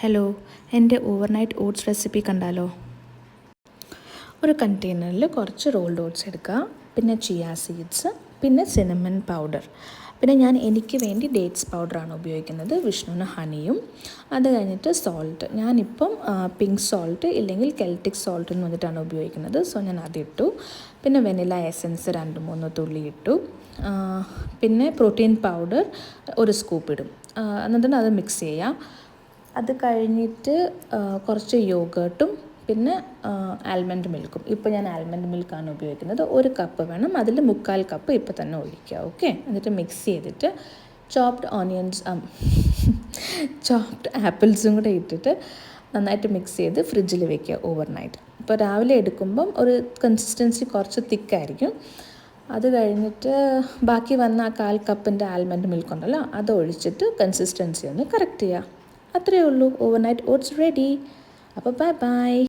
Hello, എൻ്റെ overnight oats recipe കണ്ടാലോ? ഒരു കണ്ടെയ്നറിൽ കുറച്ച് റോൾഡ് ഓട്സ് എടുക്കുക, പിന്നെ ചിയ സീഡ്സ്, പിന്നെ സിനമൺ പൗഡർ, പിന്നെ ഞാൻ എനിക്ക് വേണ്ടി ഡേറ്റ്സ് പൗഡറാണ് ഉപയോഗിക്കുന്നത്, വിഷ്ണുവിന് ഹണിയും. അത് കഴിഞ്ഞിട്ട് സോൾട്ട്, ഞാനിപ്പം പിങ്ക് സോൾട്ട് ഇല്ലെങ്കിൽ കെൽറ്റിക് സോൾട്ട് എന്ന് വന്നിട്ടാണ് ഉപയോഗിക്കുന്നത്. സോ ഞാൻ അതിട്ടു. പിന്നെ വെനില എസൻസ് 2-3 തുള്ളി ഇട്ടു. പിന്നെ പ്രോട്ടീൻ പൗഡർ ഒരു സ്കൂപ്പ് ഇടും. എന്നിട്ട് അത് മിക്സ് ചെയ്യാം. അത് കഴിഞ്ഞിട്ട് കുറച്ച് യോഗേർട്ടും പിന്നെ ആൽമണ്ട് മിൽക്കും. ഇപ്പോൾ ഞാൻ ആൽമണ്ട് മിൽക്കാണ് ഉപയോഗിക്കുന്നത്. 1 കപ്പ് വേണം, അതിൽ 3/4 കപ്പ് ഇപ്പോൾ തന്നെ ഒഴിക്കുക. ഓക്കെ, എന്നിട്ട് മിക്സ് ചെയ്തിട്ട് ചോപ്ഡ് ആപ്പിൾസും കൂടെ ഇട്ടിട്ട് നന്നായിട്ട് മിക്സ് ചെയ്ത് ഫ്രിഡ്ജിൽ വെക്കുക ഓവർനൈറ്റ്. ഇപ്പോൾ രാവിലെ എടുക്കുമ്പം ഒരു കൺസിസ്റ്റൻസി കുറച്ച് തിക്കായിരിക്കും. അത് കഴിഞ്ഞിട്ട് ബാക്കി വന്ന 1/4 കപ്പിൻ്റെ ആൽമണ്ട് മിൽക്ക് ഉണ്ടല്ലോ, അത് ഒഴിച്ചിട്ട് കൺസിസ്റ്റൻസി ഒന്ന് കറക്റ്റ് ചെയ്യുക. അത്രയേ ഉള്ളൂ. Overnight oats ready. അപ്പോൾ ബൈ ബൈ.